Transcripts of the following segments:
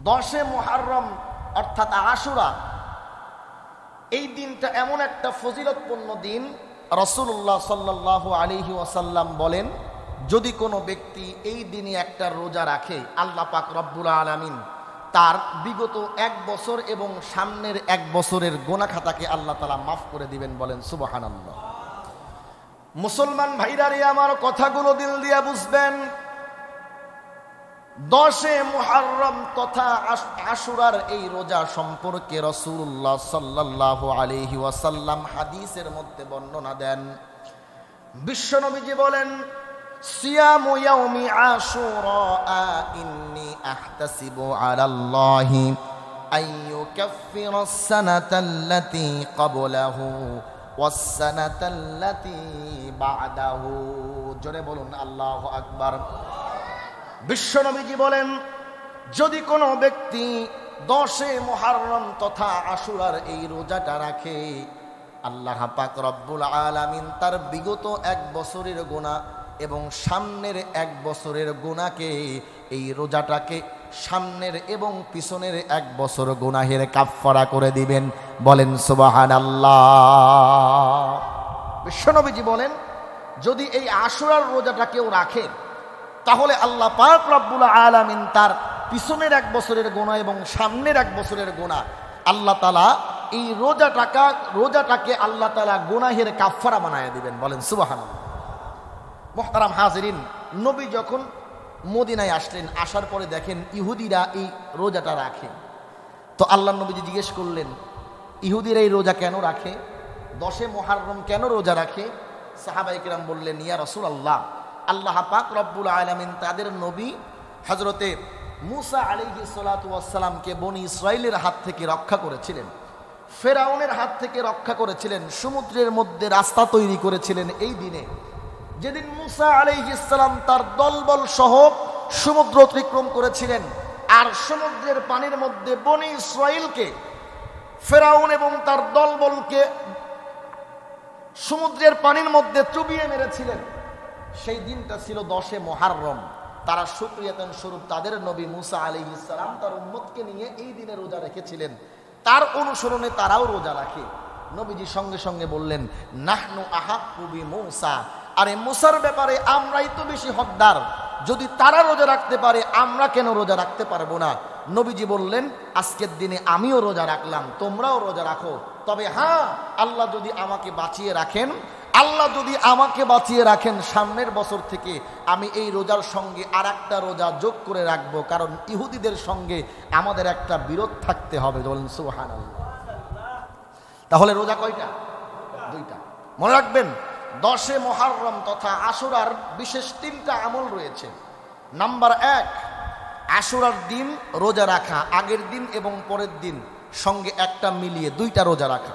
10 মুহররম অর্থাৎ আশুরা, এই দিনটা এমন একটা ফজিলতপূর্ণ দিন। রাসূলুল্লাহ সাল্লাল্লাহু আলাইহি ওয়াসাল্লাম বলেন, যদি কোনো ব্যক্তি এই দিনে একটা রোজা রাখে, আল্লাহ পাক রব্বুল আলামিন তার বিগত 1 বছর এবং সামনের 1 বছরের গুনাহ খাতাকে আল্লাহ তাআলা মাফ করে দিবেন। বলেন সুবহানাল্লাহ। মুসলমান ভাইরা রে, আমার কথাগুলো দিল দিয়া বুঝবেন। 10 মুহররম তথা আশুরার এই রোজা সম্পর্কে রাসূলুল্লাহ সাল্লাল্লাহু আলাইহি ওয়াসাল্লাম হাদিসের মধ্যে বর্ণনা দেন। বিশ্বনবীজি বলেন, সিয়ামু ইয়াউমি আশুরা ইন্নী আহতাসিবু আলাল্লাহি আইয়ুকাফফিরাস সানাতাল্লাতী ক্বাবলাহু ওয়াস সানাতাল্লাতী বা'দাহু। জোরে বলুন আল্লাহু আকবার। বিশ্বনবীজি বলেন, যদি কোনো ব্যক্তি 10 মুহররম তথা আশুরার এই রোজাটা রাখে, আল্লাহ পাক রব্বুল আলামিন তার বিগত 1 বছরের গুনাহ এবং সামনের 1 বছরের গুনাহকে, এই রোজাটাকে সামনের এবং পিছনের 1 বছর গুনাহের কাফফারা করে দিবেন। বলেন সুবহানাল্লাহ। বিশ্বনবীজি বলেন, যদি এই আশুরার রোজাটা কেউ রাখে, তাহলে আল্লাহ পাক রব্বুল আলামিন তার পিছনের 1 বছরের গুনাহ এবং সামনের 1 বছরের গুনাহ, আল্লাহ তাআলা এই রোজাটাকে আল্লাহ তাআলা গুনাহের কাফফারা বানায় দিবেন। বলেন সুবহানাল্লাহ। মুহতারাম হাজিরিন, নবী যখন মদিনায় আসলেন, আসার পরে দেখেন ইহুদিরা এই রোজাটা রাখে। তো আল্লাহ নবীজি জিজ্ঞেস করলেন, ইহুদিরা এই রোজা কেন রাখে? 10 মুহররম কেন রোজা রাখে? সাহাবায়ে কেরাম বললেন, ইয়া রাসূলুল্লাহ, আল্লাহ পাক রব্বুল আলামিন তাদের নবী হযরতে মূসা আলাইহিস সালাতু ওয়াস সালামকে বনি ইসরাইলের হাত থেকে রক্ষা করেছিলেন, ফেরাউনের হাত থেকে রক্ষা করেছিলেন, সমুদ্রের মধ্যে রাস্তা তৈরি করেছিলেন এই দিনে, যেদিন মূসা আলাইহিস সালাম তার দলবল সহ সমুদ্র অতিক্রম করেছিলেন। আর সমুদ্রের পানির মধ্যে বনি ইসরাইলকে, ফেরাউন এবং তার দলবলকে সমুদ্রের পানির মধ্যে চুবিয়ে মেরেছিলেন। সেই দিনটা ছিল 10 মুহররম। তারা শুকরিয়াতান স্বরূপ তাদের নবী মূসা আলাইহিস সালাম তার উম্মতকে নিয়ে এই দিনে রোজা রেখেছিলেন। তার অনুসরণে তারাও রোজা রাখে। নবীজি সঙ্গে সঙ্গে বললেন, নাহনু আহাক্কু বিমূসা, আরে মূসার ব্যাপারে আমরাই তো বেশি হকদার। যদি তারা রোজা রাখতে পারে, আমরা কেন রোজা রাখতে পারবো না? নবীজি বললেন, আজকের দিনে আমিও রোজা রাখলাম, তোমরাও রোজা রাখো। তবে হ্যাঁ, আল্লাহ যদি আমাকে বাঁচিয়ে রাখেন, সামনের বছর থেকে আমি এই রোজার সঙ্গে আরেকটা রোজা যোগ করে রাখবো, কারণ ইহুদিদের সঙ্গে আমাদের একটা বিরোধ থাকতে হবে। বলেন সুবহানাল্লাহ। তাহলে রোজা কয়টা? 2টা। মনে রাখবেন, 10 মুহররম তথা আশুরার বিশেষ 3টা আমল রয়েছে। নাম্বার 1, আশুরার দিন রোজা রাখা, আগের দিন এবং পরের দিন সঙ্গে একটা মিলিয়ে 2টা রোজা রাখা।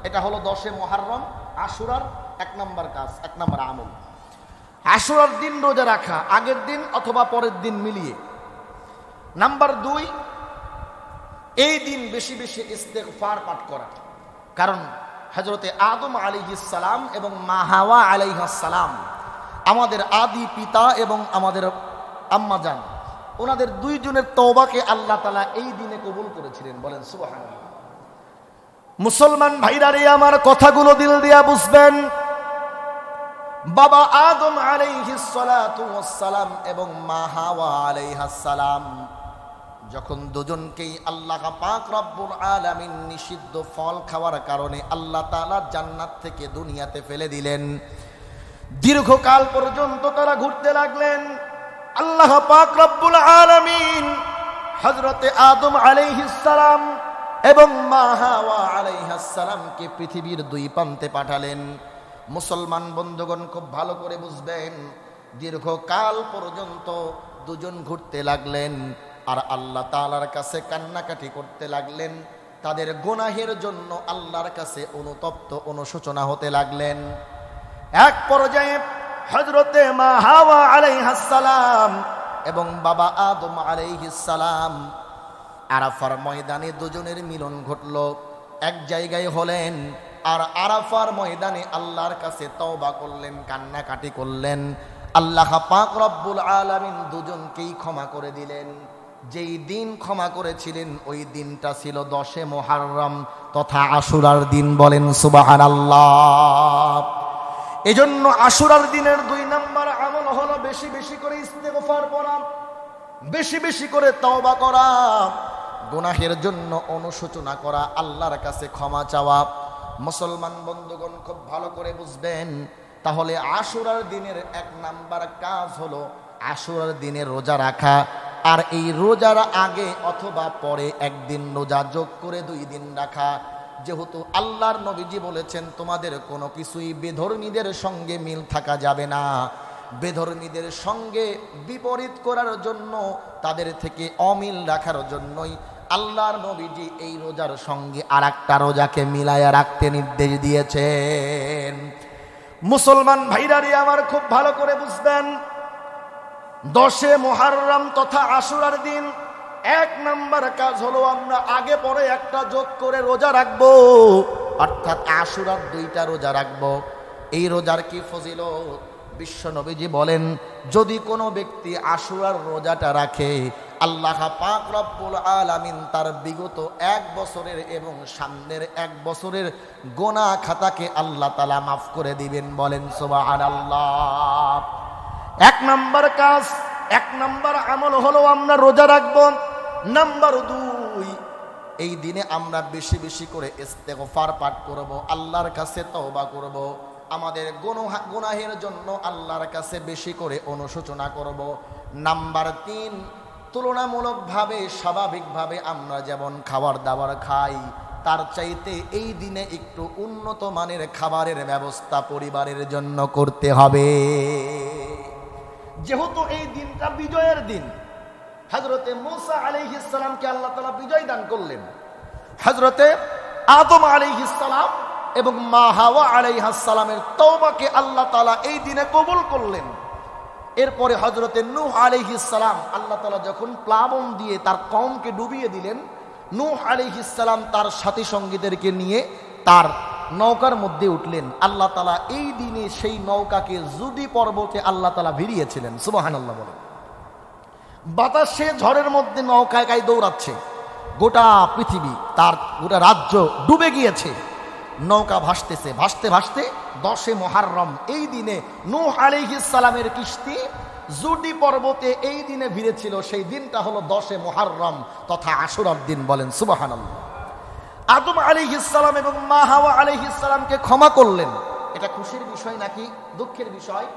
এটা হলো 10 মুহররম আশুরার 1 নম্বর কাজ, 1 নম্বর আমল। আশুরার দিন রোজা রাখা, আগের দিন অথবা পরের দিন মিলিয়ে। নাম্বার 2, এই দিন বেশি বেশি ইস্তেগফার পাঠ করা, কারণ হযরতে আদম আলাইহিস সালাম এবং মা হাওয়া আলাইহাস সালাম, আমাদের আদি পিতা এবং আমাদের আম্মা জান, ওনাদের 2 জনের তওবাকে আল্লাহ তাআলা এই দিনে কবুল করেছিলেন। বলেন সুবহানাল্লাহ। মুসলমান ভাইরা রে, আমার কথাগুলো দিল দিয়া বুঝবেন। বাবা আদম আলাইহিস সালাতু ওয়াস সালাম এবং মা হাওয়া আলাইহাস সালাম যখন দুজনকেই আল্লাহ পাক রব্বুল আলামিন নিষিদ্ধ ফল খাওয়ার কারণে আল্লাহ তাআলা জান্নাত থেকে দুনিয়াতে ফেলে দিলেন, দীর্ঘকাল পর্যন্ত তারা ঘুরতে লাগলেন। আল্লাহ পাক রব্বুল আলামিন হযরতে আদম আলাইহিস সালাম এবং মা হাওয়া আলাইহাস সালামকে পৃথিবীর 2 প্রান্তে পাঠালেন। মুসলমান বন্ধুগণ, খুব ভালো করে বুঝবেন, দীর্ঘকাল পর্যন্ত দুজন ঘুরতে লাগলেন আর আল্লাহ তাআলার কাছে কান্নাকাটি করতে লাগলেন। তাদের গুনাহের জন্য আল্লাহর কাছে অনুতপ্ত, অনুশোচনা হতে লাগলেন। এক পর্যায়ে হযরতে মা হাওয়া আলাইহাস সালাম এবং বাবা আদম আলাইহিস সালাম আরাফার ময়দানে দুজনের মিলন ঘটল, এক জায়গায় হলেন। আর আরাফার ময়দানে আল্লাহর কাছে তওবা করলেন, কান্নাকাটি করলেন। আল্লাহ পাক রব্বুল আলামিন দুজনকেই ক্ষমা করে দিলেন। যেই দিন ক্ষমা করেছিলেন ওই দিনটা ছিল 10 মুহররম তথা আশুরার দিন। বলেন সুবহানাল্লাহ। এজন্য আশুরার দিনের 2 নম্বর আমল হলো বেশি বেশি করে ইস্তেগফার পড়া, বেশি বেশি করে তওবা করা, গুনাহের জন্য অনুশোচনা করা, আল্লাহর কাছে ক্ষমা চাওয়া। মুসলমান বন্ধুগণ খুব ভালো করে বুঝবেন, তাহলে আশুরার দিনের 1 নাম্বার কাজ হলো আশুরার দিনে রোজা রাখা। আর এই রোজার আগে অথবা পরে একদিন রোজা যোগ করে 2 দিন রাখা। যেহেতু আল্লাহর নবীজি বলেছেন তোমাদের কোনো কিছুই বেধর্মীদের সঙ্গে মিল থাকা যাবে না, বেধর্মীদের সঙ্গে বিপরীত করার জন্য, তাদের থেকে অমিল রাখার জন্যই আল্লাহর নবীজি এই রোজার সঙ্গে আরেকটা রোজাকে মিলায়া রাখতে নির্দেশ দিয়েছেন। মুসলমান ভাইরারে আমার খুব ভালো করে বুঝবেন, 10 মুহররম তথা আশুরার দিন 1 নাম্বার কাজ হলো আমরা আগে পরে একটা যোগ করে রোজা রাখবো, অর্থাৎ আশুরার 2টা রোজা রাখবো। এই রোজার কি ফজিলত! বিশ্ব নবীজি বলেন, যদি কোনো ব্যক্তি আশুরার রোজাটা রাখে, আল্লাহ পাক রব্বুল আলামিন তার বিগত 1 বছরের এবং সামনের 1 বছরের গোনা খাতাকে আল্লাহ তাআলা মাফ করে দিবেন। বলেন সুবহানাল্লাহ। 1 নাম্বার কাজ, 1 নাম্বার আমল হলো আমরা রোজা রাখবো। নাম্বার 2, এই দিনে আমরা বেশি বেশি করে ইস্তেগফার পাঠ করব, আল্লাহর কাছে তওবা করব, আমাদের গুনাহের জন্য আল্লাহর কাছে বেশি করে অনুশোচনা করব। নাম্বার 3, তুলনামূলকভাবে স্বাভাবিকভাবে আমরা যেমন খাবার দাবার খাই, তার চাইতে এই দিনে একটু উন্নত মানের খাবারের ব্যবস্থা পরিবারের জন্য করতে হবে। যেহেতু এই দিনটা বিজয়ের দিন, হযরতে মূসা আলাইহিস সালামকে আল্লাহ তাআলা বিজয় দান করলেন, হযরতে আদম আলাইহিস সালাম এবং মা হাওয়া আলাইহিস সালামের তওবাকে আল্লাহ তাআলা এই দিনে কবুল করলেন। এরপরে হযরতে নূহ আলাইহিস সালাম, আল্লাহ তাআলা যখন প্লাবন দিয়ে তার কওমকে ডুবিয়ে দিলেন, নূহ আলাইহিস সালাম তার সাথী সঙ্গীদেরকে নিয়ে তার নৌকার মধ্যে উঠলেন। আল্লাহ তাআলা এই দিনে সেই নৌকাকে জুদি পর্বতে আল্লাহ তাআলা ভিড়িয়েছিলেন। সুবহানাল্লাহ বলেন। বাতাসে ঝড়ের মধ্যে নৌকায় গায়ে দৌড়াচ্ছে, গোটা পৃথিবী, তার গোটা রাজ্য ডুবে গিয়েছে, নৌকা ভাসতেছে, ভাসতে ভাসতে 10 মুহররম এই দিনে নূহ আলাইহিস সালামের কিস্তি জুদি পর্বতে এই দিনে ভিড়েছিল। সেই দিনটা হলো 10 মুহররম তথা আশুরার দিন। বলেন সুবহানাল্লাহ। আদম আলাইহিস সালাম এবং মা হাওয়া আলাইহিস সালামকে ক্ষমা করলেন। এটা খুশির বিষয় নাকি দুঃখের বিষয়?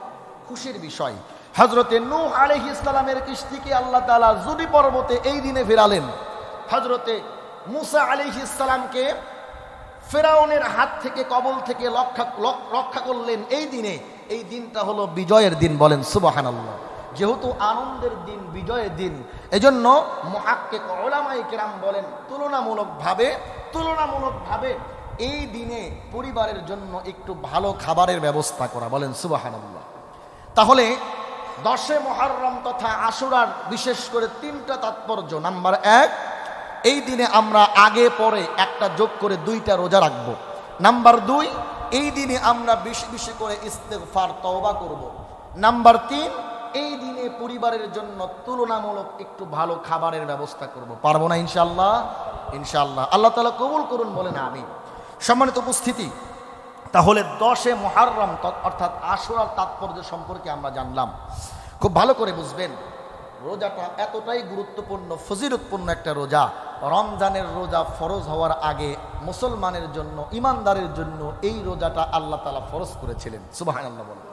খুশির বিষয়। হযরতে নূহ আলাইহিস সালামের কিস্তিকে আল্লাহ তাআলা জুদি পর্বতে এই দিনে ফেরালেন। হযরতে মূসা আলাইহিস সালামকে ফেরাউনের হাত থেকে, কবল থেকে রক্ষা করলেন এই দিনে। এই দিনটা হলো বিজয়ের দিন। বলেন সুবহানাল্লাহ। যেহেতু আনন্দের দিন, বিজয়ের দিন, এজন্য মুহাক্কিক উলামায়ে কেরাম বলেন তুলনামূলকভাবে এই দিনে পরিবারের জন্য একটু ভালো খাবারের ব্যবস্থা করা। বলেন সুবহানাল্লাহ। তাহলে 10 মুহররম তথা আশুরার বিশেষ করে 3টা তাৎপর্য। নাম্বার 1, এই দিনে আমরা আগে পরে একটা যোগ করে 2টা রোজা রাখব। নাম্বার 2, এই দিনে আমরা বেশি বেশি করে ইস্তেগফার তওবা করব। নাম্বার 3, এই দিনে পরিবারের জন্য তুলনামূলক একটু ভালো খাবারের ব্যবস্থা করব। পারবো না ইনশাআল্লাহ? ইনশাআল্লাহ। আল্লাহ তাআলা কবুল করুন, বলেন আমিন। সম্মানিত উপস্থিতি, তাহলে 10 মুহররম অর্থাৎ আশুরার তাৎপর্য সম্পর্কে আমরা জানলাম। খুব ভালো করে বুঝবেন, রোজাটা এতটাই গুরুত্বপূর্ণ, ফজিলতপূর্ণ একটা রোজা। রমজানের রোজা ফরজ হওয়ার আগে মুসলমানের জন্য, ইমানদারের জন্য এই রোজাটা আল্লাহ তাআলা ফরজ করেছিলেন। সুবহানাল্লাহ বলেন।